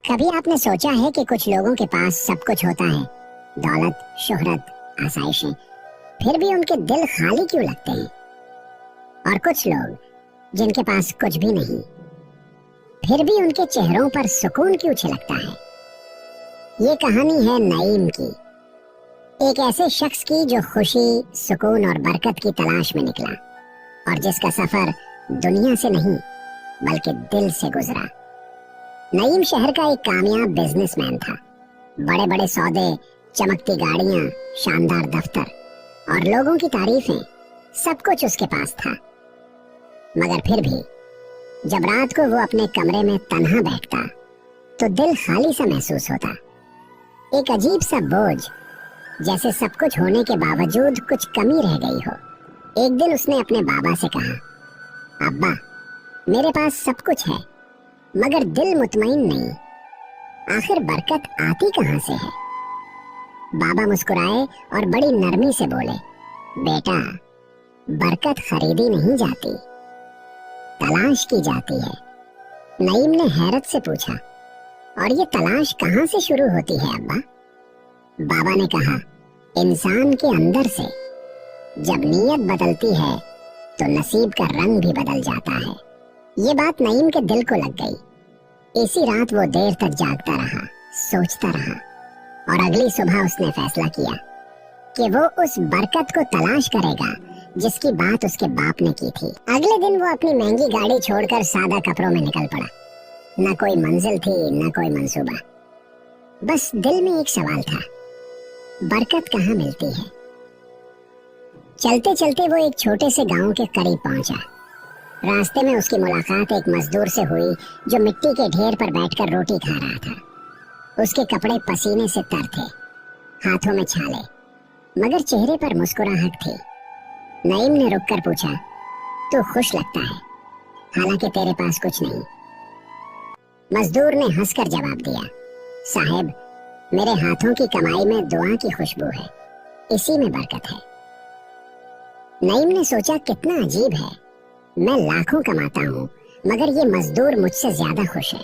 कभी आपने सोचा है कि कुछ लोगों के पास सब कुछ होता है, दौलत, शोहरत, आसाइशें, फिर भी उनके दिल खाली क्यों लगते हैं? और कुछ लोग जिनके पास कुछ भी नहीं, फिर भी उनके चेहरों पर सुकून क्यों छलकता है? ये कहानी है नईम की, एक ऐसे शख्स की जो खुशी, सुकून और बरकत की तलाश में निकला और जिसका सफर दुनिया से नहीं बल्कि दिल से गुजरा। नईम शहर का एक कामयाब बिजनेसमैन था। बड़े बड़े सौदे, चमकती गाड़ियां, शानदार दफ्तर और लोगों की तारीफें, सब कुछ उसके पास था। मगर फिर भी जब रात को वो अपने कमरे में तन्हा बैठता तो दिल खाली सा महसूस होता। एक अजीब सा बोझ, जैसे सब कुछ होने के बावजूद कुछ कमी रह गई हो। एक दिन उसने अपने बाबा से कहा, अब्बा, मेरे पास सब कुछ है मगर दिल मुतमईन नहीं, आखिर बरकत आती कहां से है? बाबा मुस्कुराए और बड़ी नरमी से बोले, बेटा, बरकत खरीदी नहीं जाती, तलाश की जाती है। नईम ने हैरत से पूछा, और ये तलाश कहां से शुरू होती है अब्बा? बाबा ने कहा, इंसान के अंदर से। जब नीयत बदलती है तो नसीब का रंग भी बदल जाता है। ये बात नईम के दिल को लग गई। इसी रात वो देर तक जागता रहा, सोचता रहा और अगली सुबह उसने फैसला किया कि वो उस बरकत को तलाश करेगा जिसकी बात उसके बाप ने की थी। अगले दिन वो अपनी महंगी गाड़ी छोड़कर सादा कपड़ों में निकल पड़ा। न कोई मंजिल थी, न कोई मंसूबा, बस दिल में एक सवाल था, बरकत कहाँ मिलती है? चलते चलते वो एक छोटे से गांव के करीब पहुंचा। रास्ते में उसकी मुलाकात एक मजदूर से हुई जो मिट्टी के ढेर पर बैठकर रोटी खा रहा था। उसके कपड़े पसीने से तर थे, हाथों में छाले, मगर चेहरे पर मुस्कुराहट थी। नईम ने रुककर पूछा, तू खुश लगता है, हालांकि तेरे पास कुछ नहीं। मजदूर ने हंसकर जवाब दिया, साहब, मेरे हाथों की कमाई में दुआ की खुशबू है, इसी में बरकत है। नईम ने सोचा, कितना अजीब है, मैं लाखों कमाता हूँ मगर ये मजदूर मुझसे ज्यादा खुश है।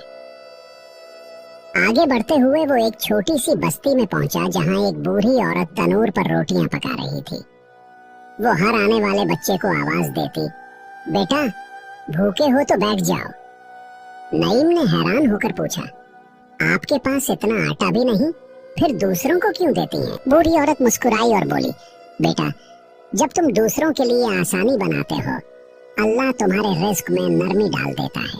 आगे बढ़ते हुए वो एक छोटी सी बस्ती में पहुंचा जहाँ एक बूढ़ी औरत तनूर पर रोटियां पका रही थी। वो हर आने वाले बच्चे को आवाज देती, बेटा, भूखे हो तो बैठ जाओ। नईम ने हैरान होकर पूछा, आपके पास इतना आटा भी नहीं, फिर दूसरों को क्यों देती हैं? बूढ़ी औरत मुस्कुराई और बोली, बेटा, जब तुम दूसरों के लिए आसानी बनाते हो, अल्लाह तुम्हारे रिस्क में नरमी डाल देता है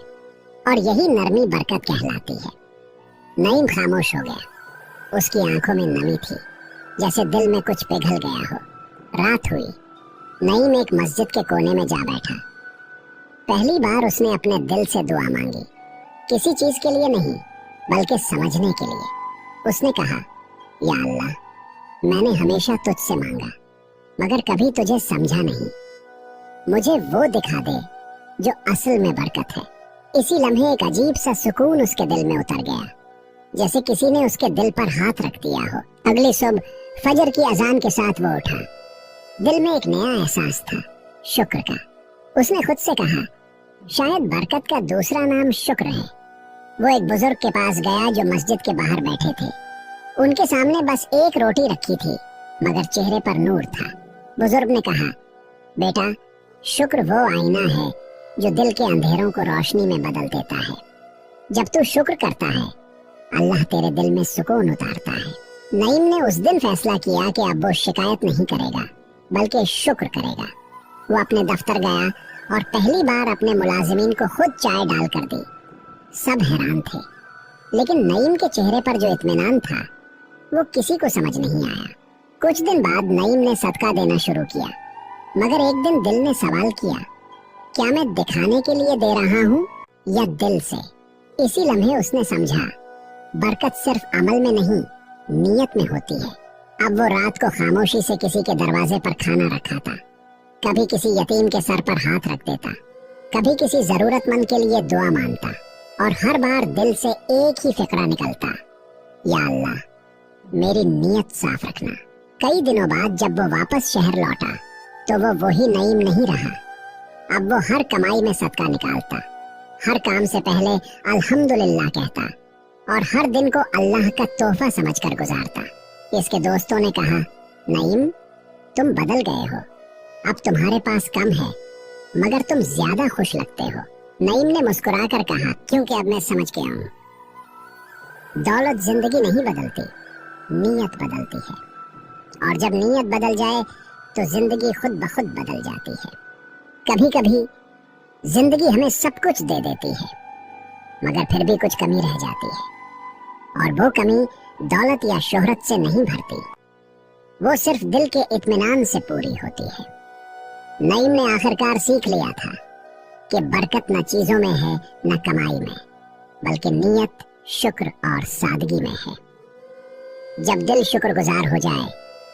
और यही नरमी बरकत कहलाती है। नईम खामोश हो गया। उसकी आंखों में नमी थी, जैसे दिल में कुछ पिघल गया हो। रात हुई। नईम एक मस्जिद के कोने में जा बैठा। पहली बार उसने अपने दिल से दुआ मांगी, किसी चीज के लिए नहीं बल्कि समझने के लिए। उसने कहा, या अल्लाह, मैंने हमेशा तुझसे मांगा मगर कभी तुझे समझा नहीं, मुझे वो दिखा दे जो असल में बरकत है। इसी लम्हे एक अजीब सा सुकून उसके दिल में उतर गया, जैसे किसी ने उसके दिल पर हाथ रख दिया हो। अगली सुबह फजर की अजान के साथ वो उठा। दिल में एक नया एहसास था, शुक्र का। उसने खुद से कहा, शायद बरकत का दूसरा नाम शुक्र है। वो एक बुजुर्ग के पास गया जो मस्जिद के बाहर बैठे थे। उनके सामने बस एक रोटी रखी थी मगर चेहरे पर नूर था। बुजुर्ग ने कहा, बेटा, शुक्र वो आईना है जो दिल के अंधेरों को रोशनी में बदल देता है। जब तू शुक्र करता है, अल्लाह तेरे दिल में सुकून उतारता है। नईम ने उस दिन फैसला किया कि अब वो शिकायत नहीं करेगा बल्कि शुक्र करेगा। वो अपने दफ्तर गया और पहली बार अपने मुलाजिमीन को खुद चाय डाल कर दी। सब हैरान थे, लेकिन नईम के चेहरे पर जो इत्मीनान था वो किसी को समझ नहीं आया। कुछ दिन बाद नईम ने सदका देना शुरू किया, मगर एक दिन दिल ने सवाल किया, क्या मैं दिखाने के लिए दे रहा हूँ या दिल से? इसी लम्हे उसने समझा, बरकत सिर्फ अमल में नहीं, नीयत में होती है। अब वो रात को खामोशी से किसी के दरवाजे पर खाना रखा था, कभी किसी यतीम के सर पर हाथ रख देता, कभी किसी जरूरतमंद के लिए दुआ मांगता, और हर बार दिल से एक ही फिक्रा निकलता, या अल्लाह, मेरी नीयत साफ रखना। कई दिनों बाद जब वो वापस शहर लौटा तो वो वही नईम नहीं रहा। अब वो हर कमाई में सदका निकालता, हर काम से पहले अल्हम्दुलिल्लाह कहता और हर दिन को अल्लाह का तोहफा समझकर गुजारता। इसके दोस्तों ने कहा, नईम तुम बदल गए हो, अब तुम्हारे पास कम है मगर तुम ज्यादा खुश लगते हो। नईम ने मुस्कुराकर कहा, क्योंकि अब मैं समझ गया हूँ, दौलत जिंदगी नहीं बदलती, नीयत बदलती है, और जब नीयत बदल जाए तो जिंदगी खुद ब खुद बदल जाती है। कभी कभी जिंदगी हमें सब कुछ दे देती है मगर फिर भी कुछ कमी रह जाती है, और वो कमी दौलत या शोहरत से नहीं भरती, वो सिर्फ दिल के इत्मीनान से पूरी होती है। नईम ने आखिरकार सीख लिया था कि बरकत न चीजों में है न कमाई में, बल्कि नीयत, शुक्र और सादगी में है। जब दिल शुक्रगुजार हो जाए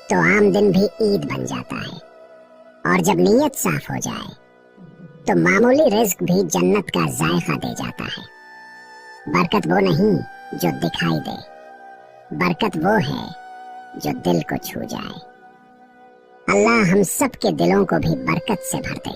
तो आम दिन भी ईद बन जाता है, और जब नीयत साफ हो जाए तो मामूली रिज्क भी जन्नत का जायका दे जाता है। बरकत वो नहीं जो दिखाई दे, बरकत वो है जो दिल को छू जाए। अल्लाह हम सब के दिलों को भी बरकत से भर दे।